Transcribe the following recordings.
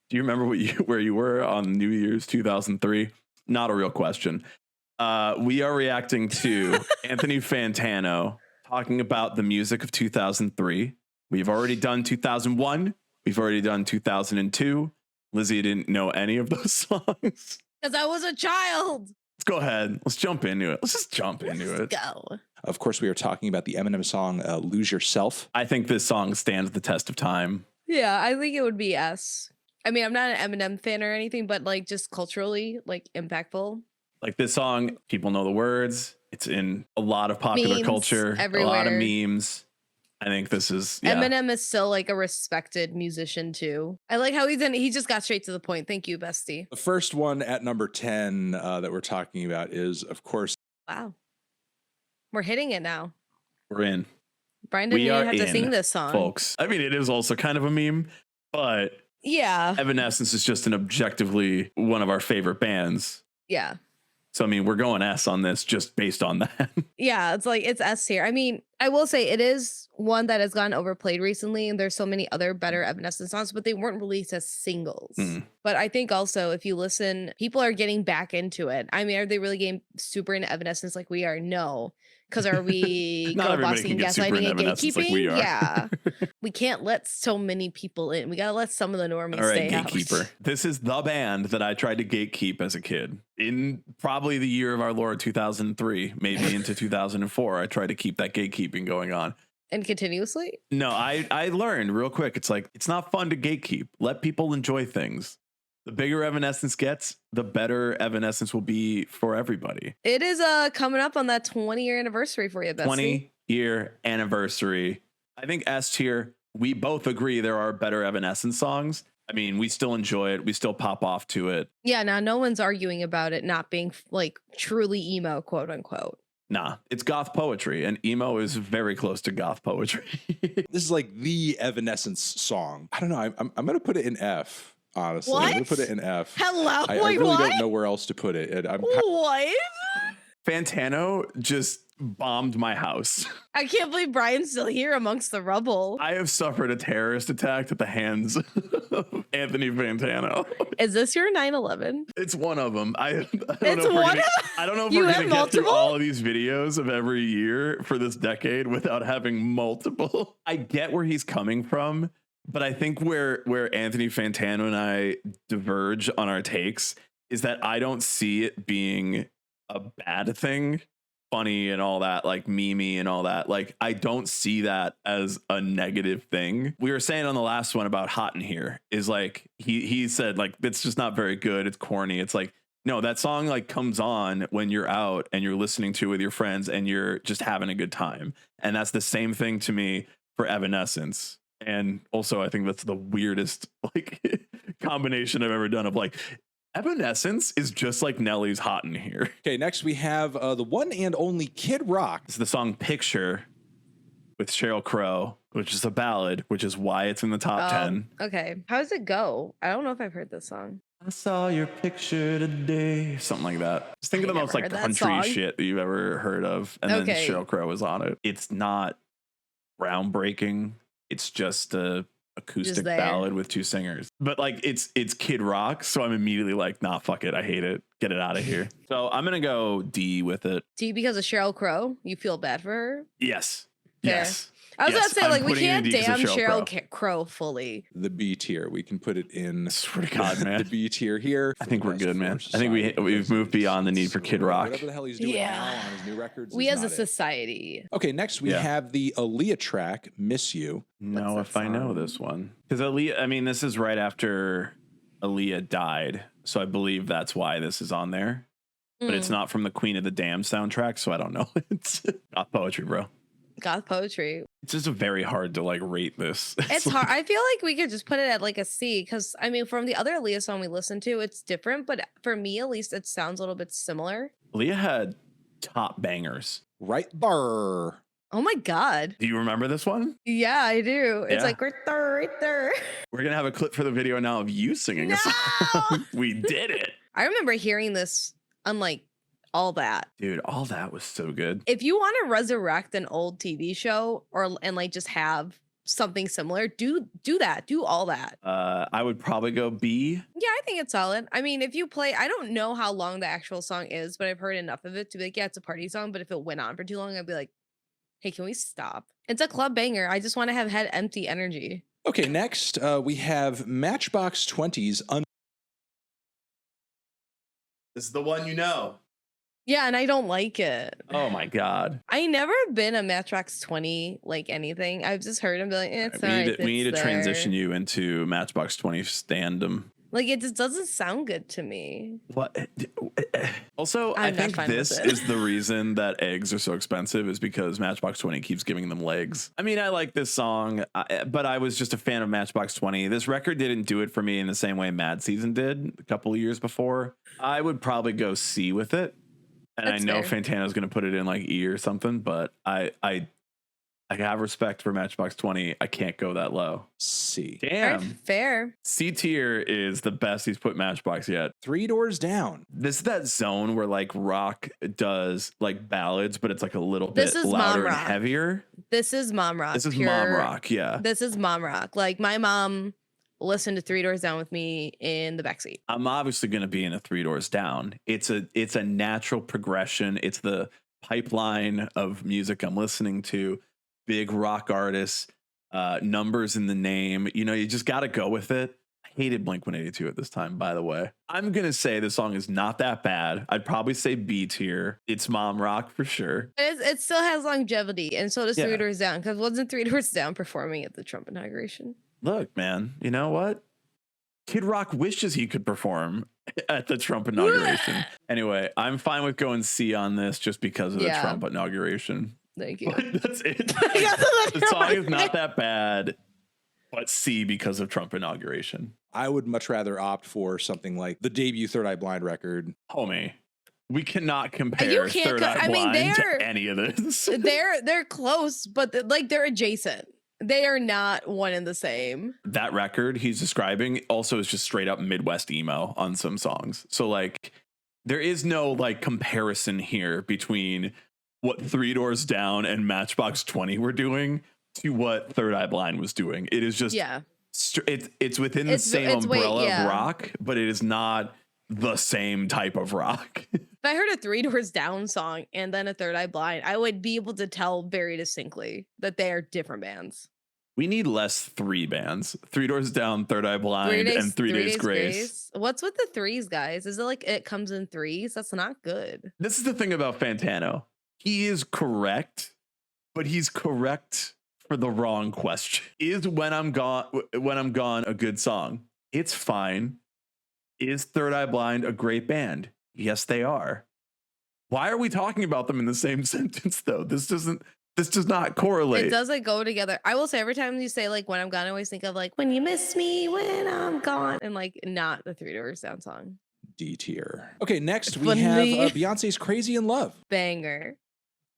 Do you remember where you were on New Year's 2003? Not a real question. We are reacting to Anthony Fantano talking about the music of 2003. We've already done 2001. We've already done 2002. Lizzie didn't know any of those songs. Because I was a child. Let's go ahead. Let's jump into it. Let's just jump into it. Go. Of course, we are talking about the Eminem song Lose Yourself. I think this song stands the test of time. Yeah, I think it would be S. I mean, I'm not an Eminem fan or anything, but like just culturally, like impactful. Like this song, people know the words. It's in a lot of popular culture, everywhere. A lot of memes. I think this is Eminem is still like a respected musician too. I like how he just got straight to the point. Thank you, bestie. The first one at number 10 that we're talking about is, of course. Wow. We're hitting it now. We're in. Brian didn't even have to sing this song. Folks. I mean, it is also kind of a meme, but yeah. Evanescence is just an objectively one of our favorite bands. Yeah. So, I mean, we're going S on this just based on that. Yeah, it's like it's S tier. I mean, I will say it is one that has gotten overplayed recently, and there's so many other better Evanescence songs, but they weren't released as singles. But I think also if you listen, people are getting back into it. I mean, are they really getting super into Evanescence like we are? No. Because are we girl bossing, gaslighting, and gatekeeping? Like we are. Yeah. We can't let so many people in. We got to let some of the normies stay out. Gatekeeper. This is the band that I tried to gatekeep as a kid. In probably the year of our Lord 2003, maybe into 2004, I tried to keep that gatekeeping going on. And continuously? No, I learned real quick. It's like, it's not fun to gatekeep. Let people enjoy things. The bigger Evanescence gets, the better Evanescence will be for everybody. It is coming up on that 20-year anniversary for you, bestie. 20-year anniversary. I think S tier, we both agree there are better Evanescence songs. I mean, we still enjoy it. We still pop off to it. Yeah, now no one's arguing about it not being like truly emo, quote unquote. Nah, it's goth poetry, and emo is very close to goth poetry. This is like the Evanescence song. I don't know. I'm going to put it in F. Honestly, what? I'm gonna put it in F. Hello, I really don't know where else to put it. What? Fantano just bombed my house. I can't believe Brian's still here amongst the rubble. I have suffered a terrorist attack at the hands of Anthony Fantano. Is this your 9/11? It's one of them. I don't know if You we're have gonna get through multiple? all of these videos of every year for this decade without having multiple. I get where he's coming from. But I think where Anthony Fantano and I diverge on our takes is that I don't see it being a bad thing, funny and all that, like memey and all that. Like, I don't see that as a negative thing. We were saying on the last one about Hot in Here is like, he said like, it's just not very good. It's corny. It's like, no, that song like comes on when you're out and you're listening to it with your friends and you're just having a good time. And that's the same thing to me for Evanescence. And also, I think that's the weirdest like combination I've ever done of like Evanescence is just like Nelly's Hot in Here. Okay, next we have the one and only Kid Rock. It's the song Picture with Sheryl Crow, which is a ballad, which is why it's in the top 10. Okay. How does it go? I don't know if I've heard this song. I saw your picture today. Something like that. Just think of the most like country shit that you've ever heard of. And then Sheryl Crow is on it. It's not groundbreaking. It's just a acoustic ballad with two singers. But like it's Kid Rock, so I'm immediately like, nah, fuck it. I hate it. Get it out of here. So I'm gonna go D with it. D because of Sheryl Crow? You feel bad for her? Yes. Fair. Yes. I was gonna say, like, we can't damn Sheryl Crow fully. The B tier. We can put it in. Swear to God, man. The B tier here. I think we're good, man. I think we've moved beyond the need for Kid Rock. Whatever the hell he's doing now on his new records. We as a society. Okay, next we have the Aaliyah track, Miss You. No, if I know this one. Because Aaliyah, I mean, this is right after Aaliyah died. So I believe that's why this is on there. But it's not from the Queen of the Damned soundtrack, so I don't know. It's not poetry, bro. Goth poetry. It's just very hard to like rate this. It's hard. I feel like we could just put it at like a C because I mean, from the other Aaliyah song we listened to, it's different. But for me, at least, it sounds a little bit similar. Aaliyah had top bangers. Right there. Oh my God. Do you remember this one? Yeah, I do. It's like right there, right there. We're gonna have a clip for the video now of you singing a song. We did it. I remember hearing this on like All That. Dude, All That was so good. If you want to resurrect an old TV show and like just have something similar, do that. Do all that. I would probably go B. Yeah, I think it's solid. I mean, if you play, I don't know how long the actual song is, but I've heard enough of it to be like, yeah, it's a party song. But if it went on for too long, I'd be like, hey, can we stop? It's a club banger. I just want to have head empty energy. Okay, next we have Matchbox 20's This is the one you know. Yeah, and I don't like it. Oh my God. I never been a Matchbox 20 like anything. I've just heard him be like, it's all right. We need to transition you into Matchbox 20 standom. Like, it just doesn't sound good to me. What? Also, I think this is the reason that eggs are so expensive is because Matchbox 20 keeps giving them legs. I mean, I like this song, but I was just a fan of Matchbox 20. This record didn't do it for me in the same way Mad Season did a couple of years before. I would probably go C with it. And I know Fantano's going to put it in like E or something, but I have respect for Matchbox 20. I can't go that low. C. Damn. Fair. C tier is the best he's put Matchbox yet. 3 Doors Down. This is that zone where like rock does like ballads, but it's like a little bit louder and heavier. This is mom rock. This is mom rock. Yeah. This is mom rock. Like my mom listened to 3 Doors Down with me in the backseat. I'm obviously going to be in a 3 Doors Down. It's a natural progression. It's the pipeline of music I'm listening to. Big rock artists, numbers in the name. You know, you just got to go with it. I hated Blink-182 at this time, by the way. I'm going to say the song is not that bad. I'd probably say B tier. It's mom rock for sure. It still has longevity, and so does 3 Doors Down, because wasn't 3 Doors Down performing at the Trump inauguration? Look, man, you know what? Kid Rock wishes he could perform at the Trump inauguration. Anyway, I'm fine with going C on this just because of the Trump inauguration. Thank you. But that's it. The song is not that bad, but C because of Trump inauguration. I would much rather opt for something like the debut Third Eye Blind record. Homie, we cannot compare Third Eye Blind to any of this. They're close, but like they're adjacent. They are not one and the same. That record he's describing also is just straight up Midwest emo on some songs. So like there is no like comparison here between what 3 Doors Down and Matchbox 20 were doing to what Third Eye Blind was doing. It is just it's within the same umbrella of rock, but it is not the same type of rock. If I heard a 3 Doors Down song and then a Third Eye Blind, I would be able to tell very distinctly that they are different bands. We need less 3 bands. 3 Doors Down, Third Eye Blind, and 3 Days Grace. What's with the threes, guys? Is it like it comes in threes? That's not good. This is the thing about Fantano. He is correct, but he's correct for the wrong question. Is When I'm Gone a good song? It's fine. Is Third Eye Blind a great band? Yes, they are. Why are we talking about them in the same sentence though? This does not correlate. It doesn't go together. I will say every time you say like When I'm Gone, I always think of like When You Miss Me, When I'm Gone, and like not the 3 Doors Down song. D tier. Okay, next we have Beyonce's Crazy in Love. Banger.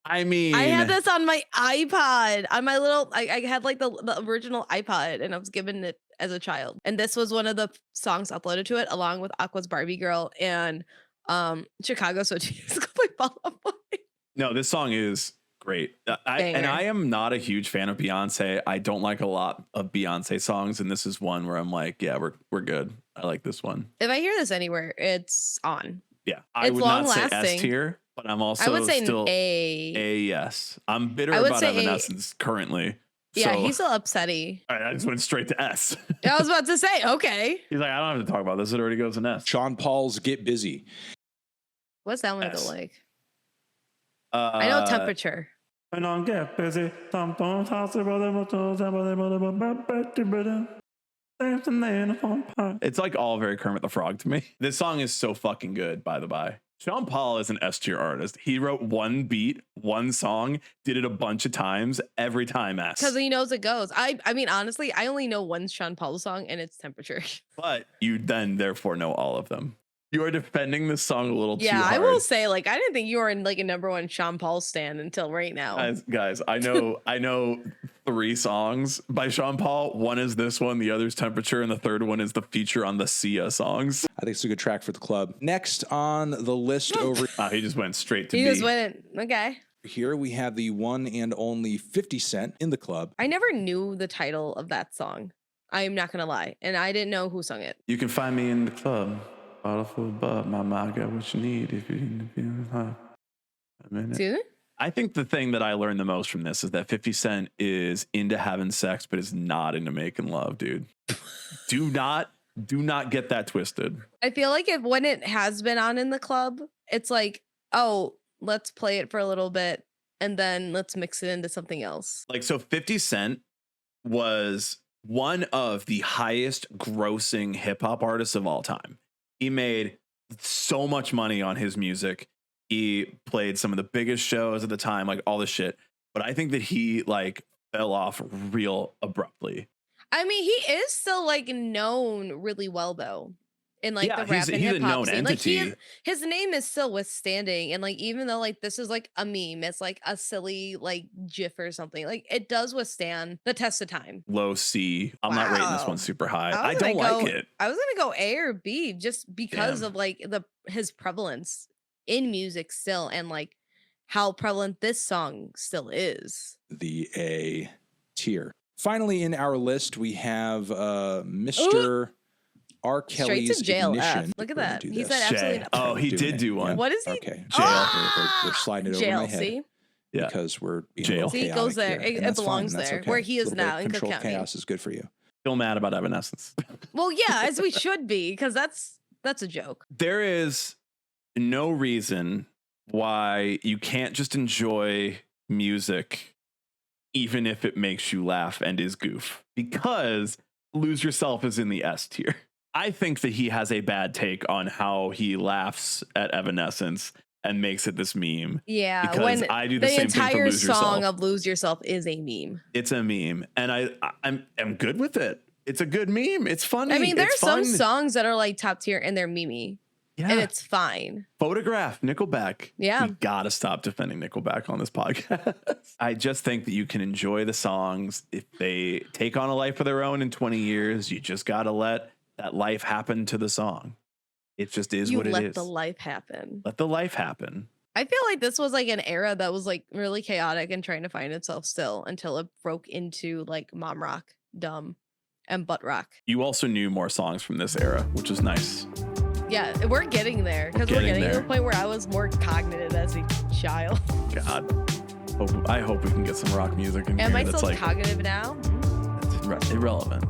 I mean, I had this on my iPod, on my little, I had like the original iPod, and I was given it as a child. And this was one of the songs uploaded to it, along with Aqua's Barbie Girl and Chicago So Musical by Fall Out Boy. No, this song is great. I am not a huge fan of Beyonce. I don't like a lot of Beyonce songs, and this is one where I'm like, yeah, we're good. I like this one. If I hear this anywhere, it's on. Yeah, I would not say S tier, but I'm also still A. Yes, I'm bitter about Evanescence currently. Yeah, he's still upsetty. All right, I just went straight to S. I was about to say, okay. He's like, I don't have to talk about this. It already goes in S. Sean Paul's Get Busy. What's that one go like? I know Temperature. And on Get Busy. It's like all very Kermit the Frog to me. This song is so fucking good, by the by. Sean Paul is an S tier artist. He wrote one beat, one song, did it a bunch of times, every time S. Because he knows it goes. I mean, honestly, I only know one Sean Paul song, and it's Temperature. But you then therefore know all of them. You are defending this song a little too hard. Yeah, I will say, like, I didn't think you were in like a #1 Sean Paul stan until right now. Guys, I know 3 songs by Sean Paul. One is this one, the other's Temperature, and the third one is the feature on the Sia songs. I think it's a good track for the club. Next on the list over... He just went straight to B. He just went, okay. Here we have the one and only 50 Cent in the club. I never knew the title of that song. I am not going to lie. And I didn't know who sung it. You can find me in the club. Bottle full of bub. Mama, I got what you need if you're in the feeling high. See it? I think the thing that I learned the most from this is that 50 Cent is into having sex, but is not into making love, dude. Do not get that twisted. I feel like when it has been on in the club, it's like, oh, let's play it for a little bit and then let's mix it into something else. Like, so 50 Cent was one of the highest grossing hip hop artists of all time. He made so much money on his music. He played some of the biggest shows at the time, like all this shit. But I think that he like fell off real abruptly. I mean, he is still like known really well though. In like the rap and he's a hip hop known scene. entity. Like his name is still withstanding. And like even though like this is like a meme, it's like a silly like GIF or something. Like it does withstand the test of time. Low C. I'm not rating this one super high. I don't like it. I was gonna go A or B just because of like his prevalence in music still and like how prevalent this song still is. The A tier. Finally, in our list, we have Mr. R. Kelly's Straight to jail. Ignition. Look at that. He This. said absolutely. Oh, he did do one. What is he? Okay. Jail. We're sliding it over Jail. my head. See? Yeah. Because we're Jail. See, it goes there. Here, It belongs there, where he is now in Cook Controlled County. chaos is good for you. Still mad about Evanescence. Well, yeah, as we should be, because that's a joke. There is no reason why you can't just enjoy music even if it makes you laugh and is goof, because Lose Yourself is in the S tier. I think that he has a bad take on how he laughs at Evanescence and makes it this meme. Yeah, because I do the same thing for entire Lose Yourself. song of Lose Yourself is a meme. It's a meme, and I'm good with it. It's a good meme. It's funny. I mean, there's it's fun. some songs that are like top tier and they're memey. Yeah. And it's fine. Photograph, Nickelback. Yeah. We gotta stop defending Nickelback on this podcast. I just think that you can enjoy the songs. If they take on a life of their own in 20 years, you just gotta let that life happen to the song. It just is what it is. You let the life happen. Let the life happen. I feel like this was like an era that was like really chaotic and trying to find itself still until it broke into like mom rock, dumb, and butt rock. You also knew more songs from this era, which is nice. Yeah, we're getting there because we're getting to the point where I was more cognitive as a child. God, I hope we can get some rock music in here. Am I that's still like cognitive now? irrelevant.